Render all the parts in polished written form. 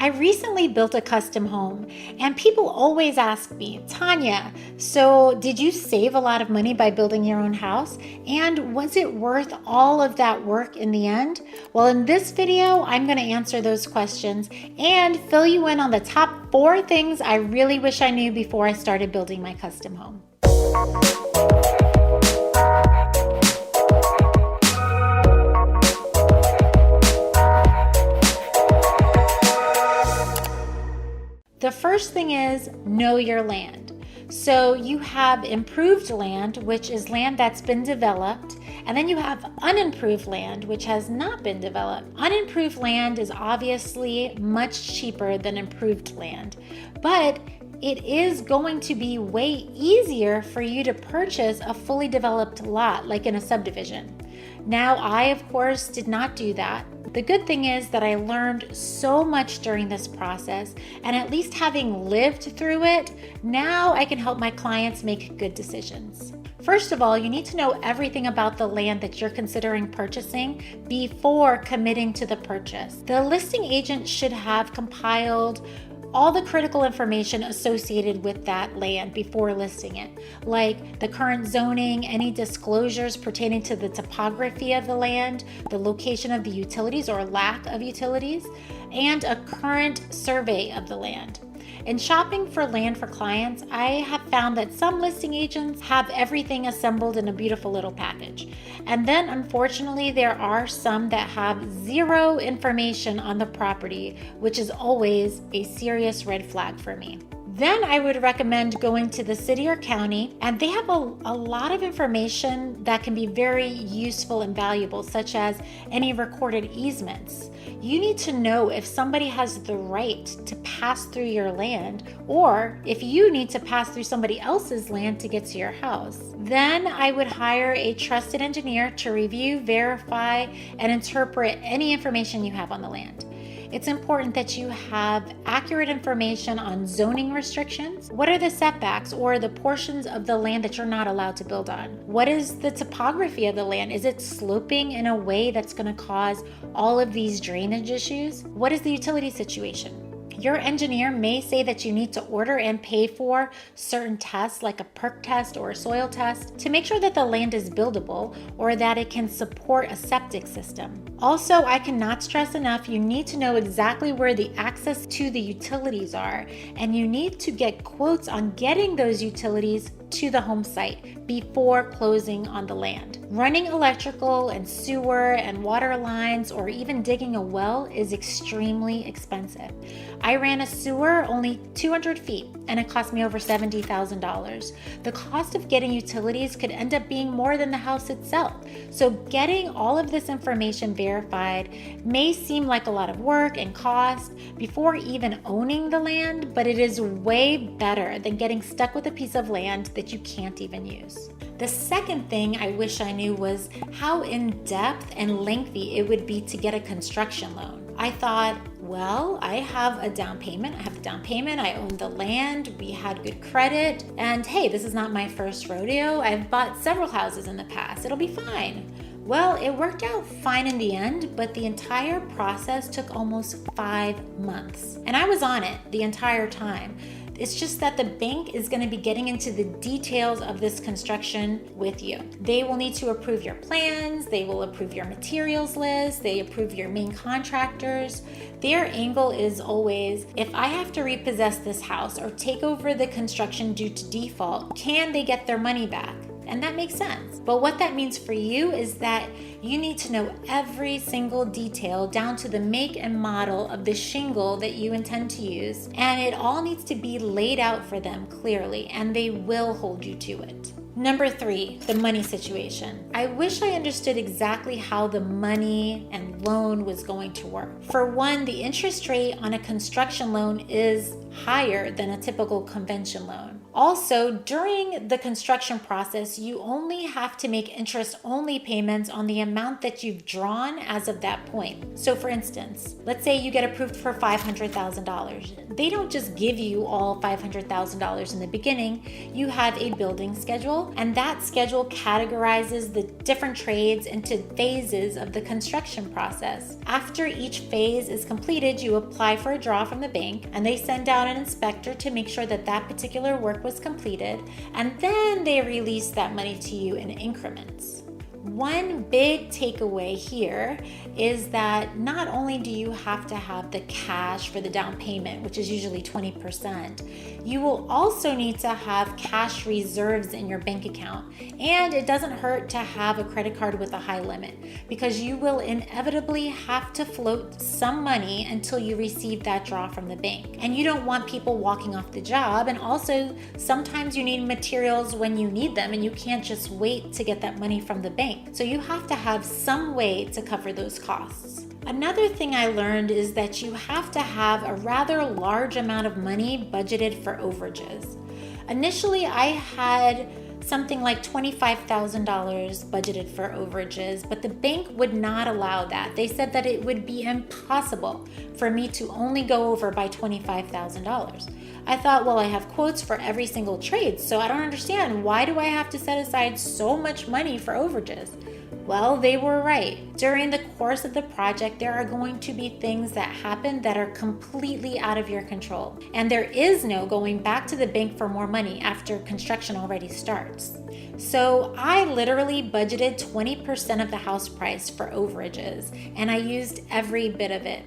I recently built a custom home, and people always ask me, Tanya, so did you save a lot of money by building your own house? And was it worth all of that work in the end? Well, in this video, I'm going to answer those questions and fill you in on the top 4 things I really wish I knew before I started building my custom home. The first thing is know your land. So you have improved land, which is land that's been developed, and then you have unimproved land, which has not been developed. Unimproved land is obviously much cheaper than improved land, but it is going to be way easier for you to purchase a fully developed lot, like in a subdivision. Now, I, of course, did not do that. The good thing is that I learned so much during this process, and at least having lived through it, now I can help my clients make good decisions. First of all, you need to know everything about the land that you're considering purchasing before committing to the purchase. The listing agent should have compiled all the critical information associated with that land before listing it, like the current zoning, any disclosures pertaining to the topography of the land, the location of the utilities or lack of utilities, and a current survey of the land. In shopping for land for clients, I have found that some listing agents have everything assembled in a beautiful little package. And then unfortunately, there are some that have zero information on the property, which is always a serious red flag for me. Then I would recommend going to the city or county, and they have a lot of information that can be very useful and valuable, such as any recorded easements. You need to know if somebody has the right to pass through your land, or if you need to pass through somebody else's land to get to your house. Then I would hire a trusted engineer to review, verify, and interpret any information you have on the land. It's important that you have accurate information on zoning restrictions. What are the setbacks or the portions of the land that you're not allowed to build on? What is the topography of the land? Is it sloping in a way that's going to cause all of these drainage issues? What is the utility situation? Your engineer may say that you need to order and pay for certain tests like a perk test or a soil test to make sure that the land is buildable or that it can support a septic system. Also, I cannot stress enough, you need to know exactly where the access to the utilities are, and you need to get quotes on getting those utilities to the home site before closing on the land. Running electrical and sewer and water lines or even digging a well is extremely expensive. I ran a sewer only 200 feet and it cost me over $70,000. The cost of getting utilities could end up being more than the house itself. So getting all of this information verified may seem like a lot of work and cost before even owning the land, but it is way better than getting stuck with a piece of land that you can't even use. The second thing I wish I knew was how in-depth and lengthy it would be to get a construction loan. I thought, well, I have a down payment. I have the down payment. I own the land. We had good credit. And hey, this is not my first rodeo. I've bought several houses in the past. It'll be fine. Well, it worked out fine in the end, but the entire process took almost 5 months. And I was on it the entire time. It's just that the bank is going to be getting into the details of this construction with you. They will need to approve your plans, they will approve your materials list, they approve your main contractors. Their angle is always, if I have to repossess this house or take over the construction due to default, can they get their money back? And that makes sense. But what that means for you is that you need to know every single detail down to the make and model of the shingle that you intend to use. And it all needs to be laid out for them clearly, and they will hold you to it. Number 3, the money situation. I wish I understood exactly how the money and loan was going to work. For one, the interest rate on a construction loan is higher than a typical convention loan. Also, during the construction process, you only have to make interest-only payments on the amount that you've drawn as of that point. So for instance, let's say you get approved for $500,000. They don't just give you all $500,000 in the beginning. You have a building schedule, schedule, and that schedule categorizes the different trades into phases of the construction process. After each phase is completed, you apply for a draw from the bank, and they send out an inspector to make sure that that particular work was completed, and then they release that money to you in increments. One big takeaway here is that not only do you have to have the cash for the down payment, which is usually 20%, you will also need to have cash reserves in your bank account. And it doesn't hurt to have a credit card with a high limit, because you will inevitably have to float some money until you receive that draw from the bank. And you don't want people walking off the job. And also, sometimes you need materials when you need them, and you can't just wait to get that money from the bank. So you have to have some way to cover those costs. Another thing I learned is that you have to have a rather large amount of money budgeted for overages. Initially, I had something like $25,000 budgeted for overages, but the bank would not allow that. They said that it would be impossible for me to only go over by $25,000. I thought, well, I have quotes for every single trade, so I don't understand. Why do I have to set aside so much money for overages? Well, they were right. During the course of the project, there are going to be things that happen that are completely out of your control. And there is no going back to the bank for more money after construction already starts. So I literally budgeted 20% of the house price for overages, and I used every bit of it.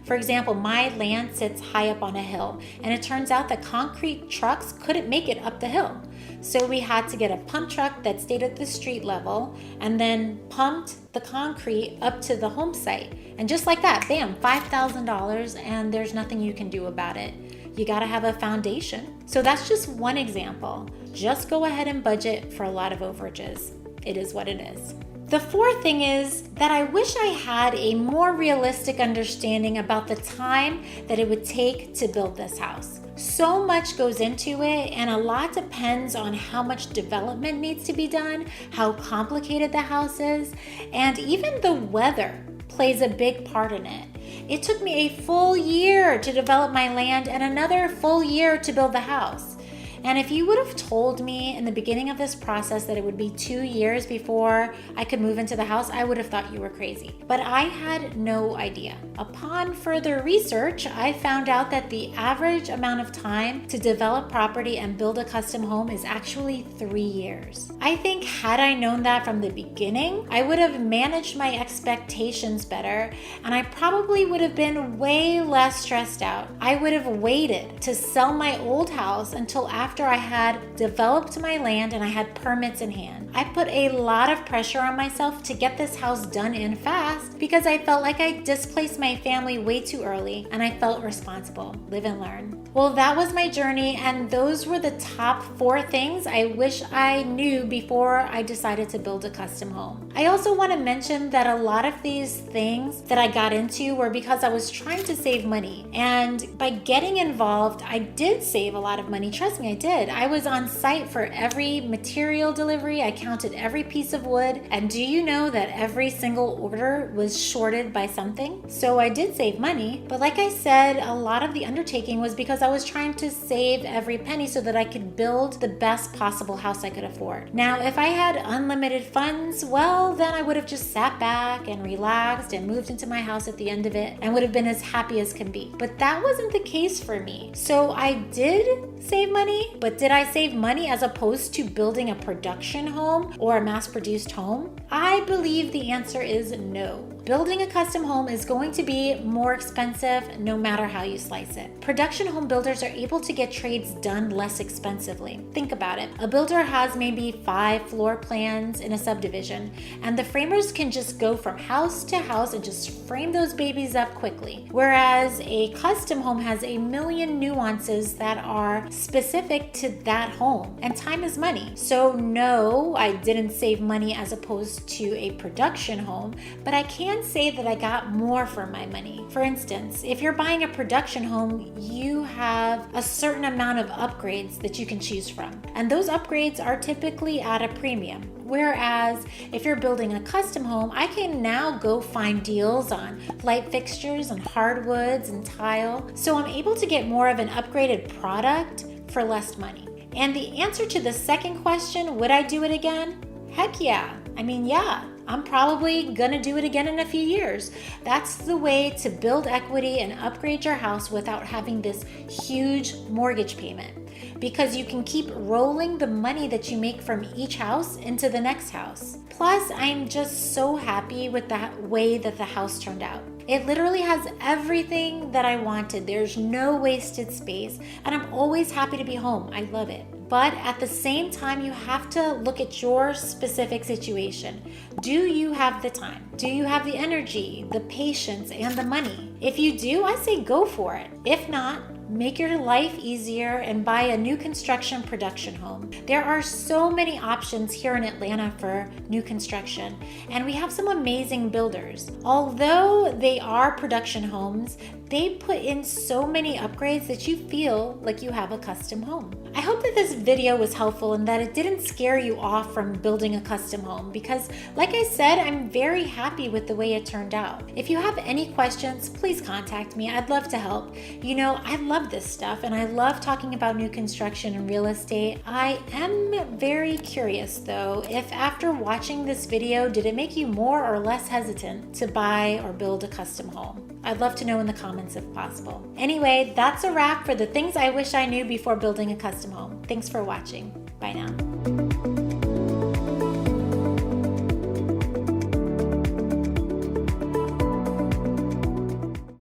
For example, my land sits high up on a hill, and it turns out that concrete trucks couldn't make it up the hill. So we had to get a pump truck that stayed at the street level and then pumped the concrete up to the home site. And just like that, bam, $5,000, and there's nothing you can do about it. You gotta have a foundation. So that's just one example. Just go ahead and budget for a lot of overages. It is what it is. The fourth thing is that I wish I had a more realistic understanding about the time that it would take to build this house. So much goes into it, and a lot depends on how much development needs to be done, how complicated the house is, and even the weather plays a big part in it. It took me a full year to develop my land and another full year to build the house. And if you would have told me in the beginning of this process that it would be 2 years before I could move into the house, I would have thought you were crazy. But I had no idea. Upon further research, I found out that the average amount of time to develop property and build a custom home is actually 3 years. I think had I known that from the beginning, I would have managed my expectations better, and I probably would have been way less stressed out. I would have waited to sell my old house until after I had developed my land and I had permits in hand. I put a lot of pressure on myself to get this house done and fast because I felt like I displaced my family way too early, and I felt responsible. Live and learn. Well, that was my journey, and those were the top 4 things I wish I knew before I decided to build a custom home. I also want to mention that a lot of these things that I got into were because I was trying to save money, and by getting involved, I did save a lot of money. Trust me, I did. I was on site for every material delivery. I counted every piece of wood. And do you know that every single order was shorted by something? So I did save money. But like I said, a lot of the undertaking was because I was trying to save every penny so that I could build the best possible house I could afford. Now, if I had unlimited funds, well, then I would have just sat back and relaxed and moved into my house at the end of it and would have been as happy as can be. But that wasn't the case for me. So I did save money. But did I save money as opposed to building a production home or a mass-produced home? I believe the answer is no. Building a custom home is going to be more expensive no matter how you slice it. Production home builders are able to get trades done less expensively. Think about it. A builder has maybe 5 floor plans in a subdivision, and the framers can just go from house to house and just frame those babies up quickly. Whereas a custom home has a million nuances that are specific to that home, and time is money. So no, I didn't save money as opposed to a production home, but I can say that I got more for my money. For instance, if you're buying a production home, you have a certain amount of upgrades that you can choose from, and those upgrades are typically at a premium. Whereas if you're building a custom home, I can now go find deals on light fixtures and hardwoods and tile, so I'm able to get more of an upgraded product for less money. And the answer to the second question, would I do it again? Heck yeah. Yeah, I'm probably gonna do it again in a few years. That's the way to build equity and upgrade your house without having this huge mortgage payment, because you can keep rolling the money that you make from each house into the next house. Plus, I'm just so happy with the way that the house turned out. It literally has everything that I wanted. There's no wasted space, and I'm always happy to be home. I love it. But at the same time, you have to look at your specific situation. Do you have the time? Do you have the energy, the patience, and the money? If you do, I say go for it. If not, make your life easier and buy a new construction production home. There are so many options here in Atlanta for new construction, and we have some amazing builders. Although they are production homes, they put in so many upgrades that you feel like you have a custom home. I hope that this video was helpful and that it didn't scare you off from building a custom home, because like I said, I'm very happy with the way it turned out. If you have any questions, please contact me. I'd love to help. I love this stuff and I love talking about new construction and real estate. I am very curious though, if after watching this video, did it make you more or less hesitant to buy or build a custom home? I'd love to know in the comments if possible. Anyway, that's a wrap for the things I wish I knew before building a custom home. Thanks for watching. Bye now.